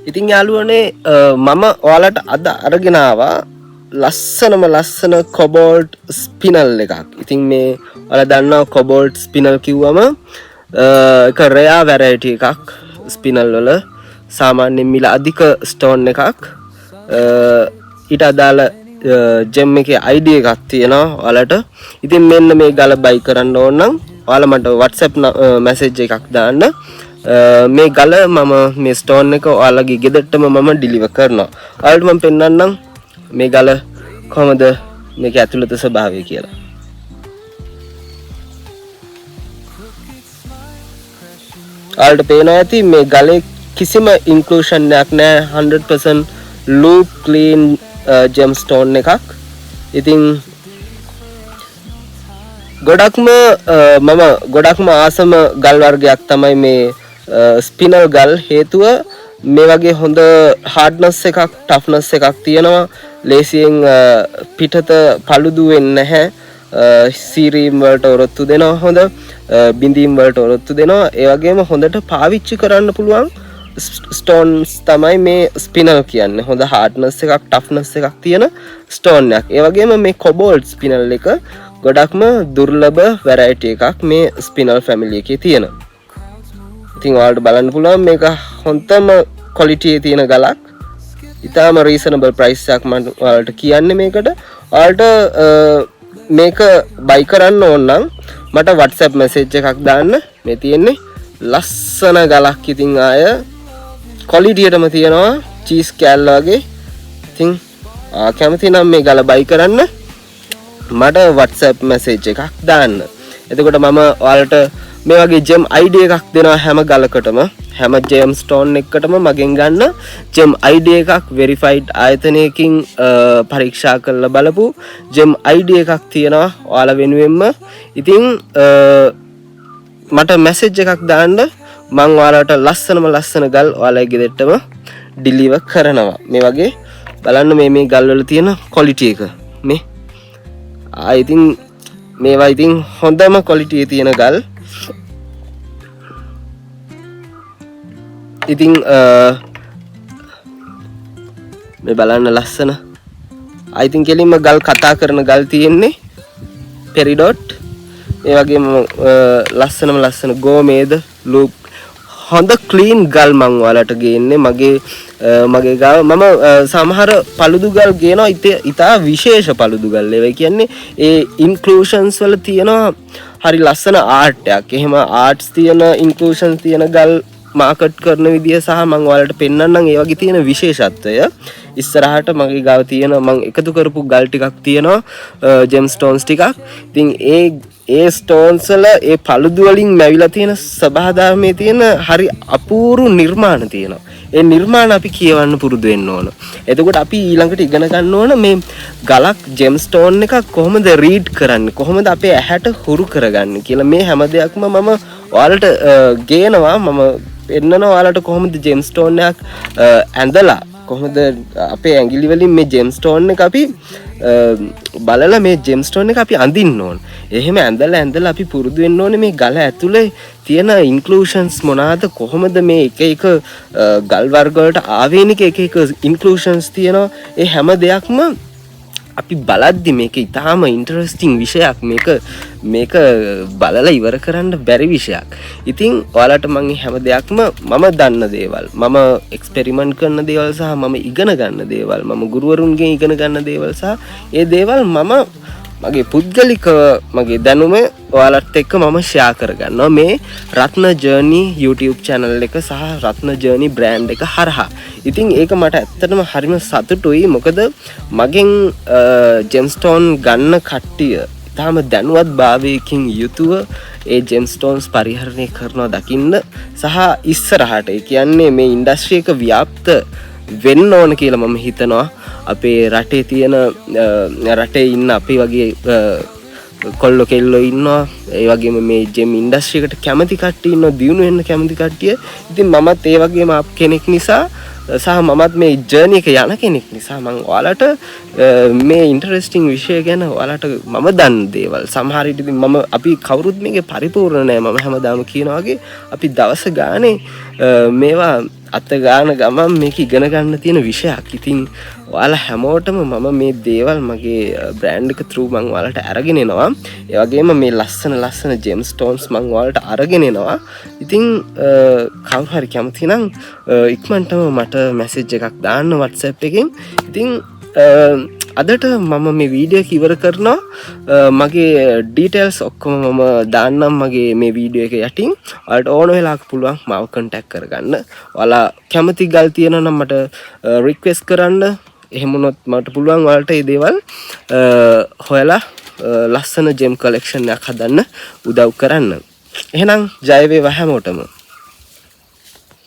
ඉතින් යාළුවනේ මම ඔයාලට අද අරගෙන ආවා ලස්සන කොබෝල්ට් ස්පිනල් එකක්. ඉතින් මේ ඔයාලා දන්නවා කොබෝල්ට් ස්පිනල් කිව්වම ඒක රෙයා වැරයිටි එකක් ස්පිනල් වල සාමාන්‍යයෙන් මිල අධික ස්ටෝන් එකක්. ඊට අදාළ ජෙම් එකේ ID එකක් තියෙනවා ඔයාලට. ඉතින් මෙන්න මේ ගල බයි කරන්න ඕන නම් ඔයාලා මට WhatsApp මැසේජ් එකක් දාන්න. මේ ගල මම මේ ස්ටෝන් එක ඔයාලගේ ගෙදරටම මම ඩිලිවර් කරනවා. ඔයාලට මම පෙන්නන්නම් මේ ගල කොහමද මේක ඇතුළත ස්වභාවය කියලා. ඔයාලට පේනවා ඇති මේ ගලේ කිසිම ඉන්ක්ලූෂන් එකක් නැහැ. 100% loop clean gem stone එකක්. ඉතින් ගොඩක්ම ආසම ගල් වර්ගයක් තමයි මේ ස්පිනල් ගල්. හේතුව මේ වගේ හොඳ හાર્ඩ්නස් එකක් ටෆ්නස් එකක් තියෙනවා. ලේසියෙන් පිටත paludu වෙන්නේ නැහැ. සීරීම් වලට ඔරොත්තු දෙනවා හොඳ. බිඳීම් වලට ඔරොත්තු දෙනවා. ඒ වගේම හොඳට පාවිච්චි කරන්න පුළුවන් ස්ටෝන්ස් තමයි මේ ස්පිනල් කියන්නේ. හොඳ හાર્ඩ්නස් එකක් ටෆ්නස් එකක් තියෙන ස්ටෝන් එකක්. ඒ වගේම මේ කොබෝල්ට් ස්පිනල් එක ගොඩක්ම දුර්ලභ වැරයිටි එකක් මේ ස්පිනල් ෆැමිලි එකේ තියෙන. ඉතින් ඔයාලට බලන්න පුළුවන් මේක හොඳම ක්වොලිටි එකේ තියෙන ගලක්. ඉතාලම රීසනබල් ප්‍රයිස් එකක් මම ඔයාලට කියන්නේ මේකට. ඔයාලට මේක බයි කරන්න ඕන නම් මට WhatsApp message එකක් දාන්න. මේ තියෙන්නේ ලස්සන ගලක්. ඉතින් ආය ක්වොලිටි එකටම තියෙනවා චීස් කෑල්ල වගේ. ඉතින් කැමති නම් මේ ගල බයි කරන්න මට WhatsApp message එකක් දාන්න. එතකොට මම ඔයාලට මේ වගේ gem ID එකක් දෙනවා හැම ගලකටම. හැම gem stone එකකටම මගෙන් ගන්න gem ID එකක් verified ආයතනයකින් පරීක්ෂා කරලා බලපු gem ID එකක් තියෙනවා ඔයාලා වෙනුවෙන්ම. ඉතින් මට message එකක් දාන්න මම ඔයාලට ලස්සන ගල් ඔයාලගේ ගෙදරටම ඩිලිවර් කරනවා. මේ වගේ බලන්න මේ ගල් වල තියෙන ක්වොලිටි එක. මේ ඉතින් මේවා ඉතින් හොඳම ක්වොලිටි එකේ තියෙන ගල්. ඉතින් මේ බලන්න ලස්සන. I think කෙලින්ම ගල් කතා කරන ගල් තියෙන්නේ පෙරිඩොට්. ඒ වගේම ලස්සන ගෝමේද ලූප් හොඳ ක්ලීන් ගල් මං ඔයාලට ගේන්නේ මගේ ගාව. මම සමහර paludu ගල් ගේනවා ඉතා විශේෂ paludu ගල්. ඒ කියන්නේ ඒ ඉන්ක්ලූෂන්ස් වල තියෙනවා හරි ලස්සන ආර්ට් එකක්. එහෙම ආර්ට්ස් තියෙන ඉන්ක්ලූෂන්ස් තියෙන ගල් මාකට් කරන විදිය සහ මම ඔයාලට පෙන්නන්නම් ඒ වගේ තියෙන විශේෂත්වය. ඉස්සරහට මගේ ගාව තියෙන මම එකතු කරපු ගල් ටිකක් තියෙනවා ජෙම් ස්ටෝන්ස් ටිකක්. ඉතින් ඒ ස්ටෝන්ස් වල ඒ paludu වලින් මැවිලා තියෙන සබහාධර්මයේ තියෙන හරි අපූර්ව නිර්මාණ තියෙනවා. ඒ නිර්මාණ අපි කියවන්න පුරුදු වෙන්න ඕන. එතකොට අපි ඊළඟට ඉගෙන ගන්න ඕන මේ ගලක් ජෙම් ස්ටෝන් එකක් කොහොමද රීඩ් කරන්නේ, කොහොමද අපේ ඇහැට හුරු කරගන්නේ කියලා. මේ හැම දෙයක්ම මම ඔයාලට ගේනවා. මම පෙන්නනවා ඔයාලට කොහොමද ජෙම් ස්ටෝන් එකක් ඇඳලා කොහොමද අපේ ඇඟිලි වලින් මේ ජෙම් ස්ටෝන් එක අපි බලලා මේ ජෙම් ස්ටෝන් එක අපි අඳින්න ඕන. එහෙම ඇඳලා අපි පුරුදු වෙන්න ඕනේ මේ ගල ඇතුලේ තියෙන ඉන්ක්ලූෂන්ස් මොනවාද, කොහොමද මේ එක ගල් වර්ග වලට ආවේනික එක ඉන්ක්ලූෂන්ස් තියෙනවා. ඒ හැම දෙයක්ම අපි බලද්දි මේක ඉතාම ඉන්ටරෙස්ටිං විෂයක්. මේක බලලා ඉවර කරන්න බැරි විෂයක්. ඉතින් ඔයාලට මම හැම දෙයක්ම මම දන්න දේවල්, මම එක්ස්පෙරිමන්ට් කරන දේවල් සහ මම ඉගෙන ගන්න දේවල්, මම ගුරුවරුන්ගෙන් ඉගෙන ගන්න දේවල් සහ ඒ දේවල් මම මගේ පුද්ගලිකව මගේ දැනුම ඔයාලත් එක්ක මම ෂෙයා කරගන්නවා මේ රත්න ජර්නි YouTube channel එක සහ රත්න ජර්නි brand එක හරහා. ඉතින් ඒක මට ඇත්තටම හරිම සතුටුයි. මොකද මගෙන් ජෙම්ස්ටෝන් ගන්න කට්ටිය තාම දැනුවත් භාවයකින් යුතුව ඒ ජෙම්ස්ටෝන්ස් පරිහරණය කරනවා දකින්න සහ ඉස්සරහට ඒ කියන්නේ මේ ඉන්ඩස්ට්‍රි එක ව්‍යාප්ත වෙන්න ඕන කියලා මම හිතනවා. අපේ රටේ තියෙන රටේ ඉන්න අපි වගේ කොල්ලෝ කෙල්ලෝ ඉන්නවා. ඒ වගේම මේ ජෙම් ඉන්ඩස්ට්‍රි එකට කැමති කට්ටිය ඉන්නවා, දියුණු වෙන්න කැමති කට්ටිය. ඉතින් මමත් ඒ වගේම කෙනෙක් නිසා සහ මමත් මේ ජර්නි එක යන කෙනෙක් නිසා මම ඔයාලට මේ ඉන්ටරෙස්ටිං විෂය ගැන ඔයාලට මම දන්න දේවල් සමහර විට ඉතින් අපි කවුරුත් මේකේ පරිපූර්ණ නැහැ. මම හැමදාම කියනවා වගේ අපි දවස ගානේ මේවා අත ගාන ගමන් මේක ඉගෙන ගන්න තියෙන විෂයක්. ඉතින් ඔයාලා හැමෝටම මම මේ දේවල් මගේ බ්‍රෑන්ඩ් එක through මම ඔයාලට අරගෙන එනවා. ඒ වගේම මේ ලස්සන ජෙම් ස්ටෝන්ස් මම ඔයාලට අරගෙන එනවා. ඉතින් කවුරු හරි කැමති නම් ඉක්මනටම මට මැසේජ් එකක් දාන්න WhatsApp එකෙන්. ඉතින් අදට මම මේ වීඩියෝ එක ඉවර කරනවා. මගේ ඩීටේල්ස් ඔක්කොම මම දාන්නම් මගේ මේ වීඩියෝ එක යටින්. ඔයාලට ඕන වෙලාවක පුළුවන් මාව contact කරගන්න. ඔයාලා කැමති ගල් තියෙනවා නම් මට රික්වෙස්ට් කරන්න. එහෙම වුණොත් මට පුළුවන් ඔයාලට මේ දේවල් හොයලා ලස්සන ජෙම් කලෙක්ෂන් එකක් හදන්න උදව් කරන්න. එහෙනම් ජය වේවා හැමෝටම.